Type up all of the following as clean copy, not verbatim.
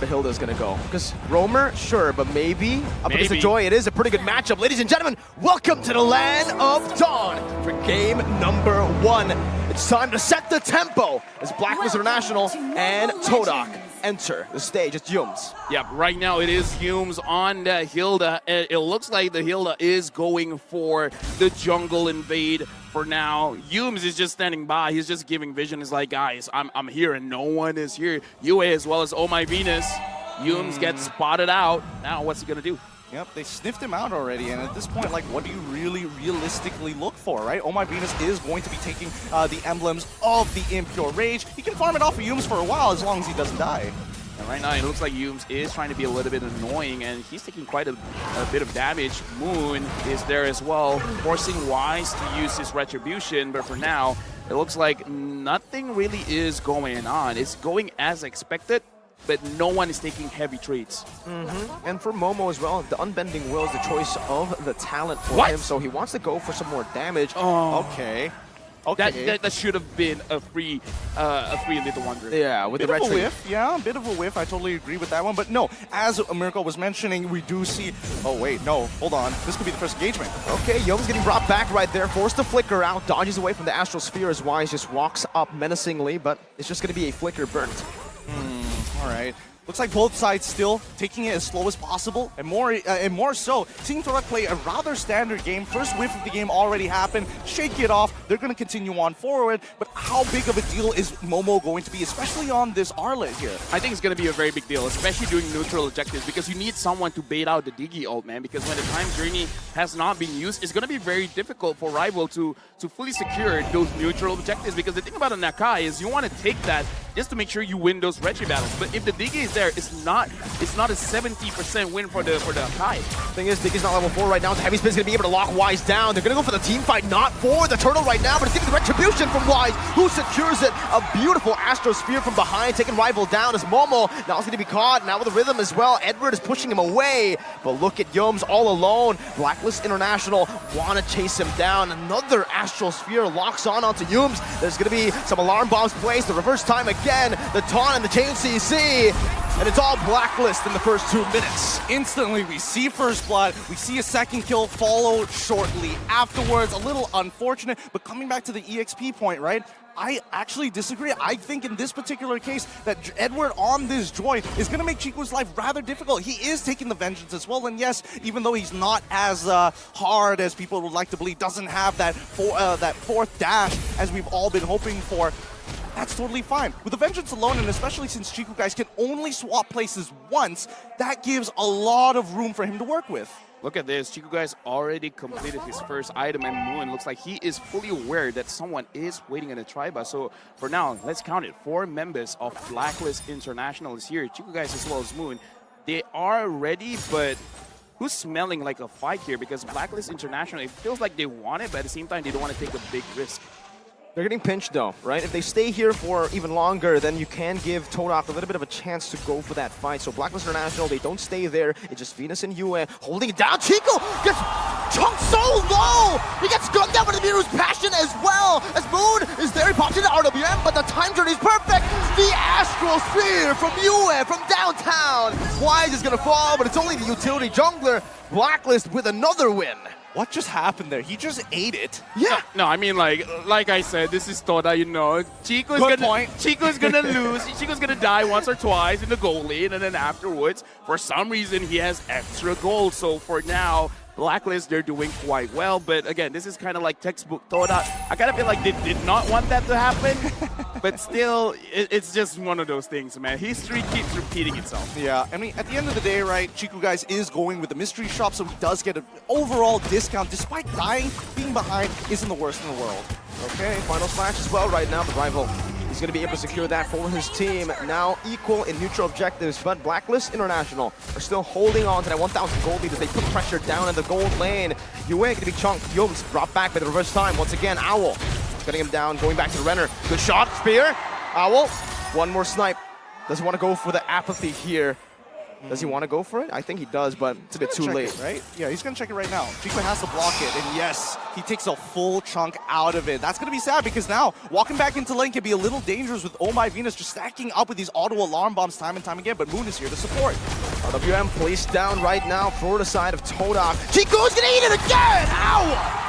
Hilda's gonna go. Because Roamer, sure, but maybe up against the Joy, it is a pretty good matchup. Ladies and gentlemen, welcome to the land of Dawn for game number 1. It's time to set the tempo as BLACKLIST International and TODAK enter the stage. It's Yums. Yep, right now it is Yums on the Hilda. It looks like the Hilda is going for the jungle invade for now. Yums is just standing by. He's just giving vision. He's like, guys, I'm here and no one is here. UA as well as Oh My Venus. Yums gets spotted out. Now what's he gonna do? Yep, they sniffed him out already, and at this point, like, what do you really realistically look for, right? Oh My Venus is going to be taking the emblems of the Impure Rage. He can farm it off of Yums for a while as long as he doesn't die. And right now, it looks like Yums is trying to be a little bit annoying, and he's taking quite a bit of damage. Moon is there as well, forcing Wise to use his Retribution, but for now, it looks like nothing really is going on. It's going as expected, but no one is taking heavy trades. And for Momo as well, the Unbending Will is the choice of the talent for him, so he wants to go for some more damage. Okay. That should have been a free Little Wonder. Yeah, with the bit of a retreat. whiff. Yeah, a bit of a whiff. I totally agree with that one. But no, as Miracle was mentioning, we do see... Oh, wait, no. Hold on. This could be the first engagement. Okay, Yums getting brought back right there, forced to flicker out, dodges away from the Astral Sphere as Wise just walks up menacingly, but it's just going to be a flicker burnt. All right. Looks like both sides still taking it as slow as possible, and more so, seeing TODAK play a rather standard game. First whiff of the game already happened. Shake it off. They're going to continue on forward, but how big of a deal is Momo going to be, especially on this Arlet here? I think it's going to be a very big deal, especially doing neutral objectives, because you need someone to bait out the Diggy ult, man, because when the Time Journey has not been used, it's going to be very difficult for Rival to fully secure those neutral objectives, because the thing about a Nakai is you want to take that just to make sure you win those Retri battles. But if the Diggy is there, it's not a 70% win for the Nakai. Thing is, Diggy's not level 4 right now, so Heavy Spin's gonna be able to lock Wise down. They're gonna go for the team fight, not for the turtle right now, but it's getting the Retribution from Wise, who secures it. A beautiful Astro Spear from behind, taking Rival down as Momo now is gonna be caught, now with the rhythm as well. Edward is pushing him away, but look at Yums all alone. BLACKLIST International wanna chase him down. Another Astral Sphere locks onto Yums. There's gonna be some alarm bombs placed, the reverse time again, the taunt and the chain CC. And it's all BLACKLIST in the first 2 minutes. Instantly, we see first blood. We see a second kill followed shortly afterwards. A little unfortunate, but coming back to the EXP point, right? I actually disagree. I think in this particular case that Edward on this Joy is going to make Chico's life rather difficult. He is taking the Vengeance as well, and yes, even though he's not as hard as people would like to believe, doesn't have that fourth dash as we've all been hoping for, that's totally fine. With the Vengeance alone, and especially since Chico guys can only swap places once, that gives a lot of room for him to work with. Look at this. Chico guys already completed his first item, and Moon looks like he is fully aware that someone is waiting in the Triba. So for now, let's count it. 4 members of BLACKLIST International is here. Chico guys as well as Moon. They are ready, but who's smelling like a fight here? Because BLACKLIST International, it feels like they want it, but at the same time, they don't want to take a big risk. They're getting pinched though, right? If they stay here for even longer, then you can give TODAK a little bit of a chance to go for that fight. So BLACKLIST International, they don't stay there. It's just Venus and Yue holding it down. Chico gets chunked so low! He gets gunned down with the Miru's Passion as well! As Moon is there, he pops into RWM, but the time journey is perfect! The Astral Sphere from Yue, from downtown! Wise is gonna fall, but it's only the utility jungler. BLACKLIST with another win. What just happened there? He just ate it. Yeah. No, I mean, like I said, this is Toda, you know. Chico's gonna lose. Chico's gonna die once or twice in the gold lane, and then afterwards, for some reason, he has extra gold. So for now, BLACKLIST, they're doing quite well. But again, this is kind of like textbook Toda. I kind of feel like they did not want that to happen. But still, it's just one of those things, man. History keeps repeating itself. Yeah, I mean, at the end of the day, right, Chico guys is going with the mystery shop, so he does get an overall discount. Despite dying, being behind isn't the worst in the world. Okay, final slash as well right now, but Rival, he's going to be able to secure that for his team. Now equal in neutral objectives, but BLACKLIST International are still holding on to that 1,000 gold lead as they put pressure down in the gold lane. Yue going to be chunked. Yums brought back by the reverse time. Once again, Owl cutting him down, going back to the Renner. Good shot, Spear. Owl, one more snipe. Doesn't want to go for the apathy here. Does he want to go for it? I think he does, but it's a bit too late. Right? Yeah, he's going to check it right now. Chico has to block it, and yes, he takes a full chunk out of it. That's going to be sad because now walking back into lane can be a little dangerous with Oh My Venus just stacking up with these auto alarm bombs time and time again, but Moon is here to support. RWM placed down right now for the side of TODAK. Chico's going to eat it again! Ow!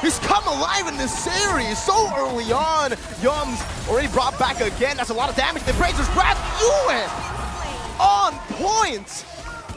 He's come alive in this series so early on. Yums already brought back again. That's a lot of damage. The Brazer's Wrath. Ewan! On point!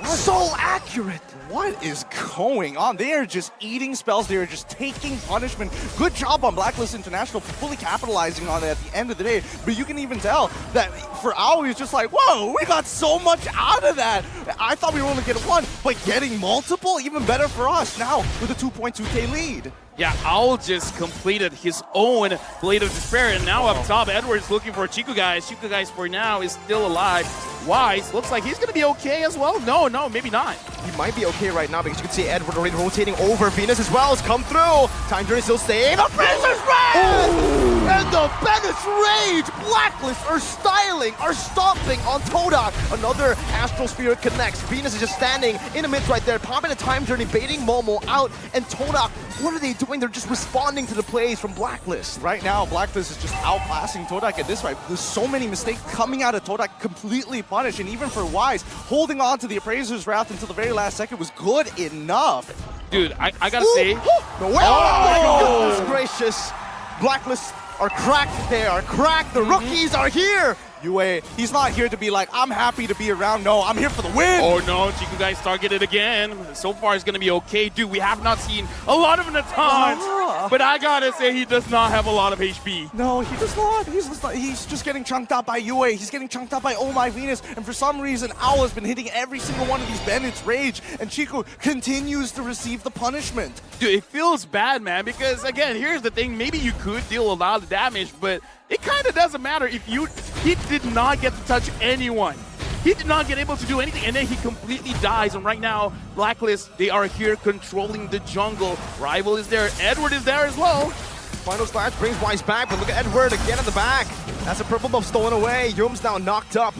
So accurate! What is going on? They are just eating spells. They are just taking punishment. Good job on Blacklist International for fully capitalizing on it at the end of the day. But you can even tell that for Ao, he's just like, whoa, we got so much out of that. I thought we were only getting one, but getting multiple, even better for us now with a 2.2K lead. Yeah, Owl just completed his own Blade of Despair, and now up top, Edward's looking for Chico Guys. Chico Guys for now is still alive. Wise looks like he's going to be okay as well. No, maybe not. He might be okay right now because you can see Edward already rotating over. Venus as well has come through. Time Journey still staying. The Brazer's Wrath! And the Bennett's Rage! Blacklist are styling, are stomping on TODAK. Another Astral Spirit connects. Venus is just standing in the midst right there, popping a Time Journey, baiting Momo out. And TODAK, what are they doing? They're just responding to the plays from Blacklist. Right now, Blacklist is just outclassing TODAK at this right. There's so many mistakes coming out of TODAK, completely punished. And even for Wise, holding on to the Appraiser's Wrath until the very last second was good enough. Dude, I gotta say... No way! Oh, goodness gracious. Blacklist are cracked. They are cracked. The rookies are here. Yue, he's not here to be like, I'm happy to be around. No, I'm here for the win. Oh no, Chico Guys targeted again. So far it's gonna be okay. Dude, we have not seen a lot of Natans, but I gotta say he does not have a lot of HP. No, he does not. He's just getting chunked out by Yue. He's getting chunked out by Oh My Venus. And for some reason, Owl has been hitting every single one of these Bennett's Rage. And Chico continues to receive the punishment. Dude, it feels bad, man, because again, here's the thing. Maybe you could deal a lot of damage, but it kind of doesn't matter if he did not get to touch anyone. He did not get able to do anything, and then he completely dies. And right now, Blacklist, they are here controlling the jungle. Rival is there. Edward is there as well. Final Slash brings Wise back, but look at Edward again at the back. That's a purple buff stolen away. Yum's now knocked up.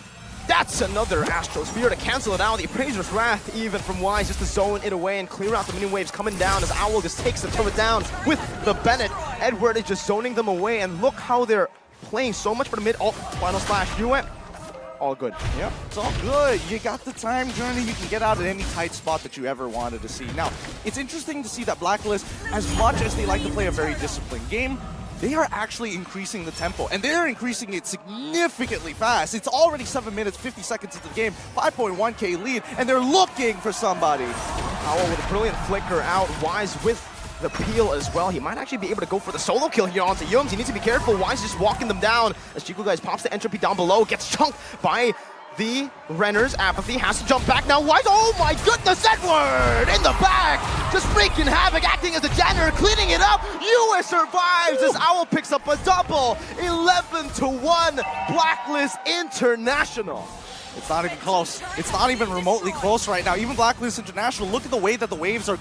That's another Astral Spear to cancel it out. The Appraiser's Wrath even from Wise just to zone it away and clear out the minion waves coming down as Owl just takes the turret down with the Bennett. Edward is just zoning them away, and look how they're playing so much for the mid. Oh, Final Slash, you went. All good. Yep, it's all good. You got the Time Journey. You can get out at any tight spot that you ever wanted to see. Now, it's interesting to see that Blacklist, as much as they like to play a very disciplined game, they are actually increasing the tempo, and they're increasing it significantly fast. It's already 7 minutes, 50 seconds into the game, 5.1K lead, and they're looking for somebody. Owl with a brilliant flicker out. Wise with the peel as well. He might actually be able to go for the solo kill here onto Yums. He needs to be careful. Wise just walking them down as Chico Guys pops the entropy down below, gets chunked by the Renner's Apathy, has to jump back now. Wise, oh my goodness, Edward in the back, just freaking havoc, acting as a janitor, cleaning it up. US survives as Owl picks up a double. 11-1, Blacklist International. It's not even close. It's not even remotely close right now. Even Blacklist International, look at the way that the waves are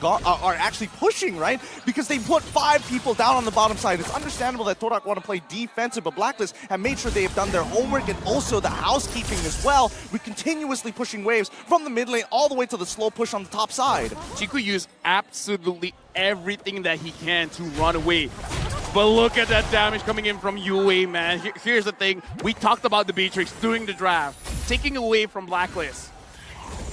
actually pushing, right? Because they put 5 people down on the bottom side. It's understandable that TODAK want to play defensive, but Blacklist have made sure they have done their homework and also the housekeeping as well. We're continuously pushing waves from the mid lane all the way to the slow push on the top side. Chico used absolutely everything that he can to run away. But look at that damage coming in from UA, man. Here's the thing. We talked about the Beatrix doing the draft, taking away from Blacklist.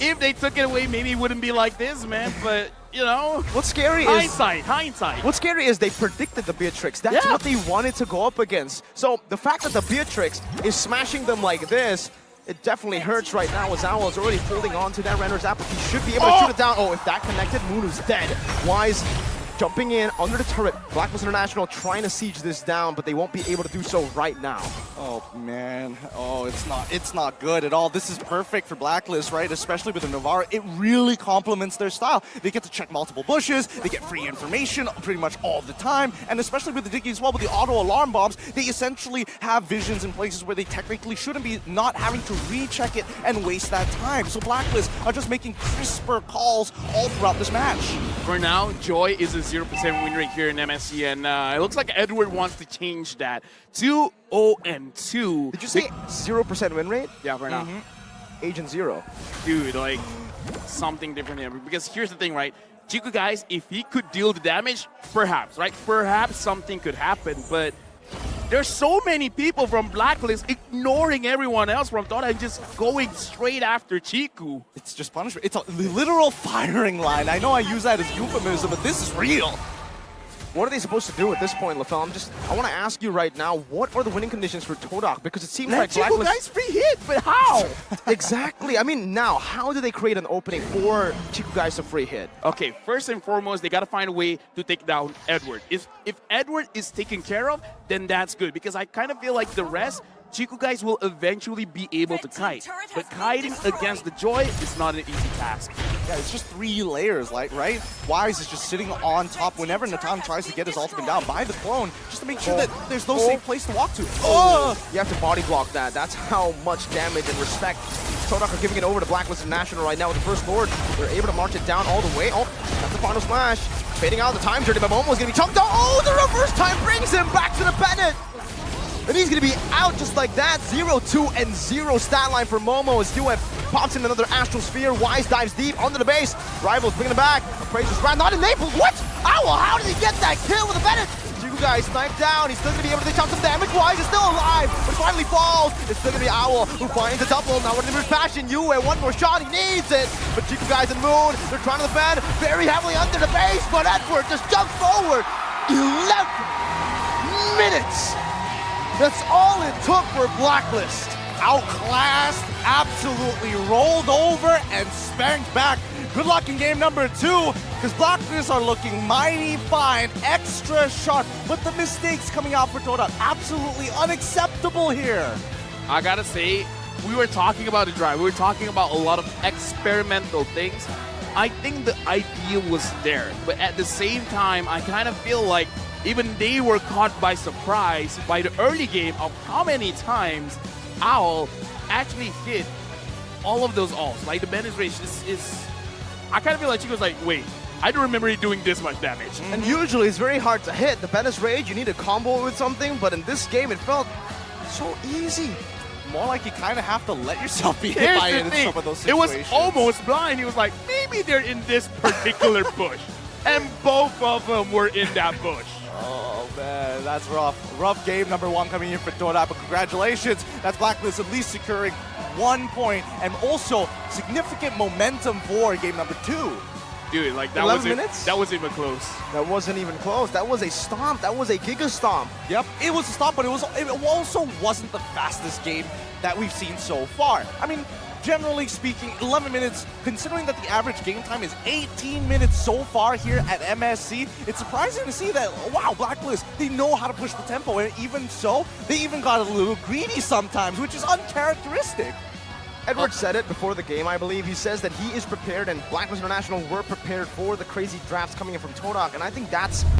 If they took it away, maybe it wouldn't be like this, man. But, you know, what's scary is hindsight. What's scary is they predicted the Beatrix. That's what they wanted to go up against. So the fact that the Beatrix is smashing them like this, it definitely hurts right now as Owl is already holding on to that Renner's Apathy. He should be able to shoot it down. Oh, if that connected, Moon is dead. Wise jumping in under the turret. Blacklist International trying to siege this down, but they won't be able to do so right now. Oh man, oh it's not good at all. This is perfect for Blacklist, right? Especially with the Navarre, it really complements their style. They get to check multiple bushes, they get free information pretty much all the time, and especially with the Diggy as well, with the auto alarm bombs, they essentially have visions in places where they technically shouldn't be, not having to recheck it and waste that time. So Blacklist are just making crisper calls all throughout this match. For now, Joy is a 0% win rate here in MSC, and it looks like Edward wants to change that to 0-2. Did you say 0% win rate? Yeah, for now. Agent Zero. Dude, like, something different here. Because here's the thing, right? Chico, guys, if he could deal the damage, perhaps, right? Perhaps something could happen, but there's so many people from Blacklist ignoring everyone else from TODAK and just going straight after Chiku. It's just punishment. It's a literal firing line. I know I use that as euphemism, but this is real. What are they supposed to do at this point, LaFell? I want to ask you right now, what are the winning conditions for TODAK? Because it seems like Chiku Blacklist... guys free hit, but how? Exactly. I mean, now, how do they create an opening for Chiku guys to free hit? Okay, first and foremost, they got to find a way to take down Edward. If Edward is taken care of, then that's good. Because I kind of feel like the rest, Chiku guys will eventually be able to kite. But kiting against the Joy is not an easy task. Yeah, it's just 3 layers, like, right? Wise is just sitting on top whenever Natan tries to get his ultimate down by the clone, just to make sure that there's no safe place to walk to. You have to body block that. That's how much damage and respect TODAK are giving it over to Blacklist National right now with the First Lord. They're able to march it down all the way. Oh, that's the final smash. Fading out the time journey, but Momo's going to be chunked out. Oh, the reverse time brings him back to the Bennett. And he's going to be out just like that. 0-2 and 0 stat line for Momo as UF pops in another Astral Sphere. Wise dives deep under the base. Rivals bringing it back. Appraiser's round, not in Naples. What? Owl, how did he get that kill with the Bennett? Two guys sniped down. He's still going to be able to take some damage. Wise is still alive, but finally falls. It's still going to be Owl who finds a double. Now with the passion, Yue, one more shot. He needs it. But Chiku guys and Moon, they're trying to defend very heavily under the base, but Edward just jumps forward. 11 minutes. That's all it took for Blacklist. Outclassed, absolutely rolled over, and spanked back. Good luck in game number 2, because Blacklist are looking mighty fine, extra sharp, but the mistakes coming out for TODAK, absolutely unacceptable here. I gotta say, we were talking about the drive. We were talking about a lot of experimental things. I think the idea was there, but at the same time, I kind of feel like even they were caught by surprise by the early game of how many times Owl actually hit all of those ults. Like the Bennett range is I kind of feel like she was like, wait, I don't remember it doing this much damage. And usually it's very hard to hit. The Bennett Rage, you need to combo it with something, but in this game it felt so easy. More like you kind of have to let yourself be hit by it in some of those situations. It was almost blind. He was like, maybe they're in this particular bush. And both of them were in that bush. Oh man, that's rough. Rough game number 1 coming in for TODAK, but congratulations. That's Blacklist at least securing 1 point and also significant momentum for game number 2. Dude, like that 11 minutes? That wasn't even close. That wasn't even close. That was a stomp. That was a Giga Stomp. Yep, it was a stop, but it also wasn't the fastest game that we've seen so far. I mean, generally speaking, 11 minutes, considering that the average game time is 18 minutes so far here at MSC, it's surprising to see that, wow, Blacklist, they know how to push the tempo, and even so, they even got a little greedy sometimes, which is uncharacteristic. Edward said it before the game, I believe. He says that he is prepared, and Blacklist International were prepared for the crazy drafts coming in from TODAK, and I think that's